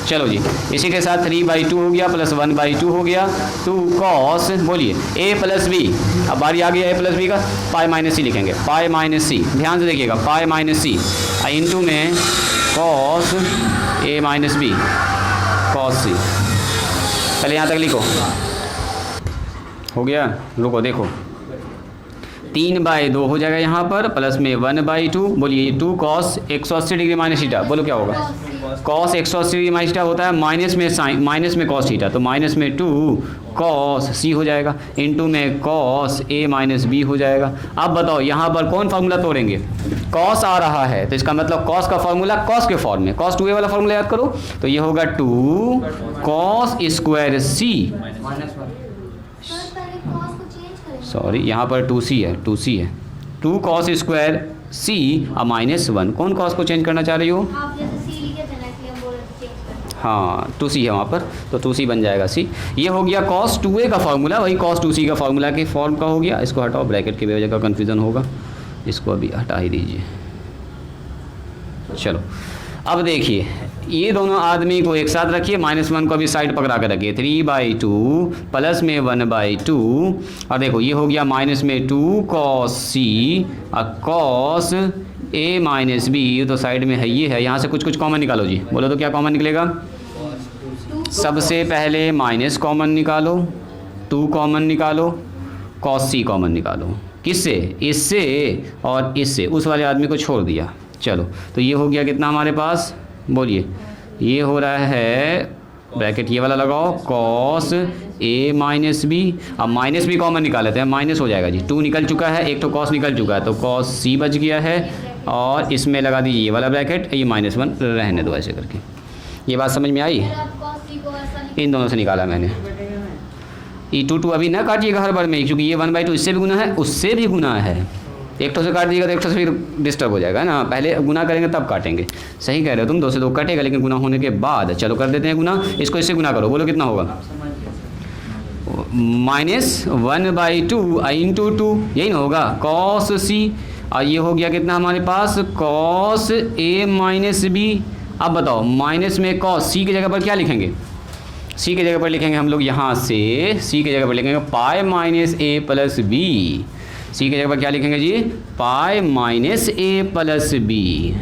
चलो जी, इसी के साथ 3/2 हो गया प्लस 1/2 हो गया, 2 cos, बोलिए a प्लस b, अब बारी आ गया a प्लस b का, पाई माइनस सी लिखेंगे, पाई माइनस सी, ध्यान से देखिएगा, पाई माइनस सी इंटू में cos a minus b cos c। पहले यहाँ तक लिखो, हो गया, रुको देखो, 3/2 हो जाएगा यहाँ पर, प्लस में 1/2, बोलिए 2 cos 180 डिग्री माइनस थीटा, बोलो क्या होगा? cos 180 डिग्री माइनस थीटा होता है, माइनस में साइन, माइनस में cos थीटा, तो माइनस में 2 cos c हो जाएगा, इंटू में cos a माइनस b हो जाएगा। अब बताओ यहाँ पर कौन फार्मूला तोड़ेंगे? cos आ रहा है तो इसका मतलब cos का फार्मूला cos के फॉर्म में, cos 2a वाला फार्मूला याद करो, तो ये होगा 2 cos स्क्वायर c, सर पहले कॉस को चेंज करें। सॉरी यहाँ पर 2c है, 2c है, 2 cos स्क्वायर c और माइनस 1, कौन cos को चेंज करना चाह रही हो? आप जैसे सी लिखे थे ना, इसलिए हम बोल रहे थे चेंज करें। हाँ 2c है वहाँ पर, तो 2c बन जाएगा c। ये हो गया cos 2a का फार्मूला, वही cos 2c का फार्मूला के फॉर्म का हो गया। इसको हटाओ, ब्रैकेट की वजह का कन्फ्यूज़न होगा, इसको अभी हटा ही दीजिए। चलो अब देखिए, ये दोनों आदमी को एक साथ रखिए, -1 को भी साइड पकड़ा कर रखिए, 3/2 प्लस में 1/2, और देखो ये हो गया माइनस में 2 cos c और cos a माइनस b, तो साइड में है ये है, यहाँ से कुछ कुछ कॉमन निकालो जी, बोलो तो क्या कॉमन निकलेगा? सबसे पहले माइनस कॉमन निकालो, 2 कॉमन निकालो, cos c कॉमन निकालो, किससे? इससे और इससे, उस वाले आदमी को छोड़ दिया। चलो तो ये हो गया कितना हमारे पास, बोलिए, ये हो रहा है, ब्रैकेट ये वाला लगाओ, cos a माइनस b, अब माइनस भी कॉमन निकाल लेते हैं, माइनस हो जाएगा जी, 2 निकल चुका है, एक तो cos निकल चुका है, तो cos c बच गया है, और इसमें लगा दीजिए ये वाला ब्रैकेट, ये -1 रहने दो ऐसे करके। ये बात समझ में आई? फिर आप कॉस सी को ऐसा लिख। इन दोनों से निकाला मैंने। ई 2 अभी ना काटिएगा हर बार में, क्योंकि ये 1/2 इससे भी गुना है, उससे भी गुना है, एक तो से काट दिएगा तो एक तो से फिर डिस्टर्ब हो जाएगा ना, पहले गुना करेंगे तब काटेंगे। सही कह रहे हो तुम, 2 से 2 कटेगा, लेकिन गुना होने के बाद। चलो कर देते हैं गुना, इसको इससे गुना करो, बोलो कितना होगा? -1/2 इंटू 2, यही ना होगा, cos c, और ये हो गया कितना हमारे पास, cos a माइनस b। अब बताओ माइनस में cos c की जगह पर क्या लिखेंगे? c की जगह पर लिखेंगे हम लोग यहाँ से, c की जगह पर लिखेंगे pi minus a plus b, सी की जगह पर क्या लिखेंगे जी? Pi minus A plus B.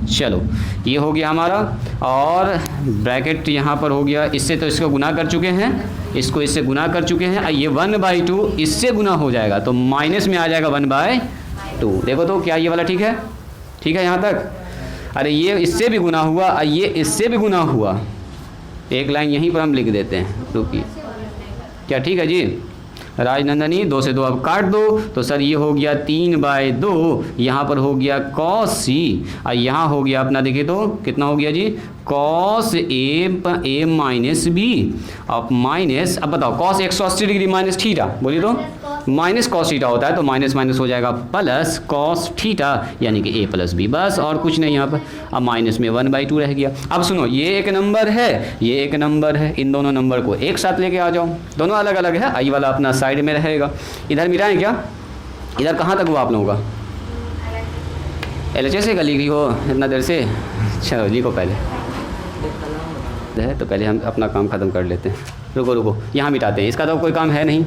चलो ये हो गया हमारा, और ब्रैकेट यहाँ पर हो गया, इससे तो इसको गुना कर चुके हैं, इसको इससे गुना कर चुके हैं, ये 1/2 इससे गुना हो जाएगा, तो माइनस में आ जाएगा 1/2। देखो तो क्या ये वाला ठीक है? ठीक है यहाँ तक? अरे ये इससे भी गुना हुआ, ये इससे भी गुना हुआ, एक लाइन यहीं पर हम लिख देते हैं, रुकिए, क्या ठीक है जी? राजनंदनी 2 से 2 अब काट दो, तो सर ये हो गया 3/2, यहाँ पर हो गया cos c, और यहाँ हो गया अपना, देखिए तो कितना हो गया जी? cos a माइनस b, अब माइनस, अब बताओ cos 180 डिग्री माइनस थीटा, बोलिए तो माइनस cos थीटा होता है, तो माइनस माइनस हो जाएगा प्लस cos थीटा, यानी कि a प्लस b, बस और कुछ नहीं यहाँ पर। अब माइनस में 1/2 रह गया। अब सुनो, ये एक नंबर है, ये एक नंबर है, इन दोनों नंबर को एक साथ लेके आ जाओ, दोनों अलग अलग है, आई वाला अपना साइड में रहेगा। इधर मिटाएं क्या? इधर कहाँ तक हुआ आप लोगों का? LHS का लिखी हो इतना देर से? चलो लिखो पहले है, तो पहले हम अपना काम ख़त्म कर लेते हैं। रुको रुको, यहाँ मिटाते हैं, इसका तो कोई काम है नहीं,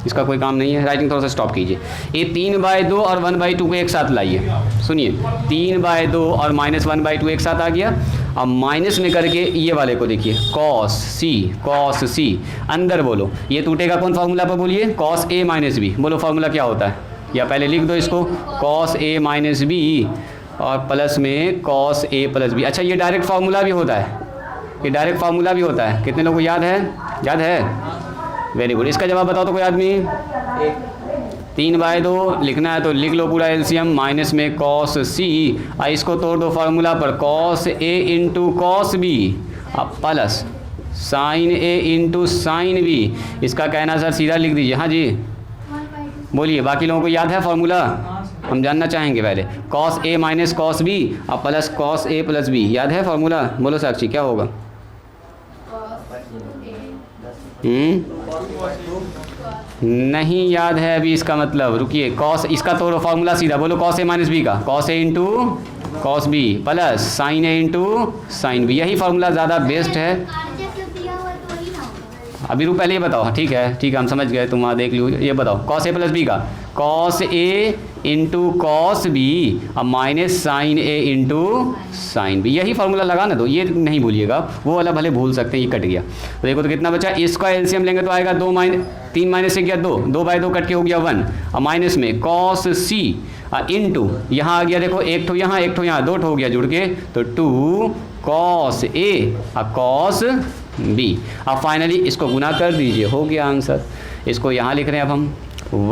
इसका कोई काम नहीं है, राइटिंग थोड़ा सा स्टॉप कीजिए। ये 3/2 और 1/2 को एक साथ लाइए, सुनिए, 3/2 और -1/2 एक साथ आ गया। अब माइनस में करके ये वाले को देखिए, cos c, अंदर बोलो, ये टूटेगा कौन फार्मूला पर? बोलिए cos a माइनस b, बोलो फार्मूला क्या होता है? या पहले लिख दो इसको, cos a माइनस b और प्लस में cos a प्लस b। अच्छा ये डायरेक्ट फार्मूला भी होता है, ये डायरेक्ट फार्मूला भी होता है, कितने लोगों को याद है? याद है? Very good. इसका जवाब बताओ तो कोई आदमी? 3/2 लिखना है तो लिख लो पूरा एलसीएम, माइनस में cos c, और इसको तोड़ दो फार्मूला पर, cos a into cos b अब plus sin a into sin b। इसका कहना सर सीधा लिख दीजिए। हाँ जी बोलिए, बाकी लोगों को याद है फार्मूला? हम जानना चाहेंगे पहले, cos a minus cos b और plus cos a plus b, याद है फार्मूला? बोलो साक्षी क्या होगा? नहीं याद है अभी, इसका मतलब रुकिए, cos, इसका तो फार्मूला सीधा बोलो, cos a माइनस बी का, cos a into cos b plus sin a into sin b, यही फार्मूला ज़्यादा बेस्ट है। अभी पहले ये बताओ, ठीक है हम समझ गए, तुम वहाँ देख लो, ये बताओ cos a प्लस b का cos A into cos B और minus sign A into sine B. यही फार्मूला लगाना दो, ये नहीं भूलिएगा, वो वाला भले भूल सकते हैं, ये कट गया। तो देखो तो कितना बचा, इसका एलसीएम लेंगे तो आएगा 3 माइनस से गया 2 बाई 2 कट के हो गया 1 और माइनस में कॉस सी इंटू यहाँ आ गया देखो एक ठो यहाँ 2 ठो हो गया जुड़ के, तो 2 कॉस ए और कॉस बी। अब फाइनली इसको गुना कर दीजिए, हो गया आंसर। इसको यहाँ लिख रहे हैं अब हम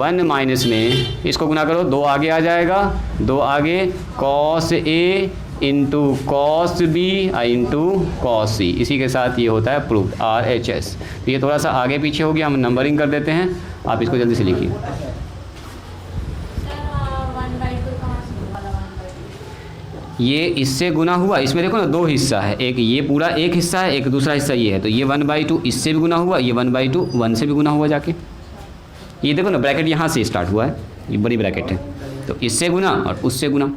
1 माइनस में इसको गुना करो, 2 आगे आ जाएगा, 2 आगे cos A into cos B into cos C. इसी के साथ ये होता है प्रूफ RHS। तो ये थोड़ा सा आगे पीछे हो गया, हम नंबरिंग कर देते हैं, आप इसको जल्दी से लिखिए। ये इससे गुना हुआ, इसमें देखो ना 2 हिस्सा है, एक ये पूरा एक हिस्सा है, एक दूसरा हिस्सा ये है, तो ये 1/2 इससे भी गुना हुआ, ये 1/2 1 से भी गुना हुआ जाके। ये देखो ना ब्रैकेट यहाँ से स्टार्ट हुआ है, ये बड़ी ब्रैकेट है, तो इससे गुना और उससे गुना,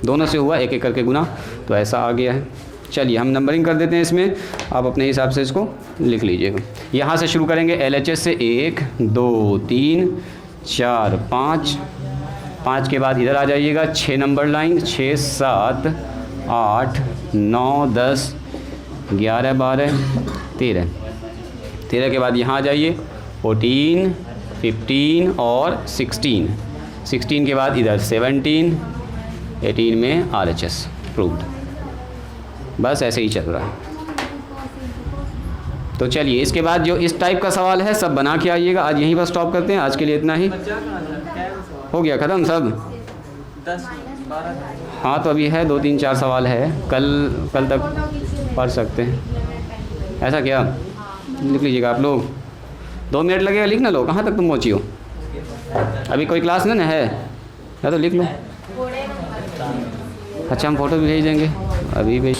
दोनों से हुआ एक एक करके गुना, तो ऐसा आ गया है। चलिए हम नंबरिंग कर देते हैं इसमें, आप अपने हिसाब से इसको लिख लीजिएगा। यहाँ से शुरू करेंगे LHS से 1 2 3 4 5 के बाद इधर आ जाइएगा 6 नंबर लाइन, 6 7 8 9 10 11 12 13 के बाद यहाँ आ जाइए 14 15 और 16 के बाद इधर 17 18 में RHS प्रूव्ड। बस ऐसे ही चल रहा है। तो चलिए इसके बाद जो इस टाइप का सवाल है सब बना के आइएगा। आज यहीं पर स्टॉप करते हैं, आज के लिए इतना ही। हो गया ख़त्म सब? 10 12। हाँ तो अभी है 2 3 4 सवाल है, कल तक पढ़ सकते हैं। ऐसा क्या, लिख लीजिएगा आप लोग, 2 मिनट लगेगा लिखना। लो कहाँ तक तुम पहुँची हो? अभी कोई क्लास नहीं ना है, या तो लिख लो। अच्छा हम फ़ोटो भी भेज देंगे, अभी भेज।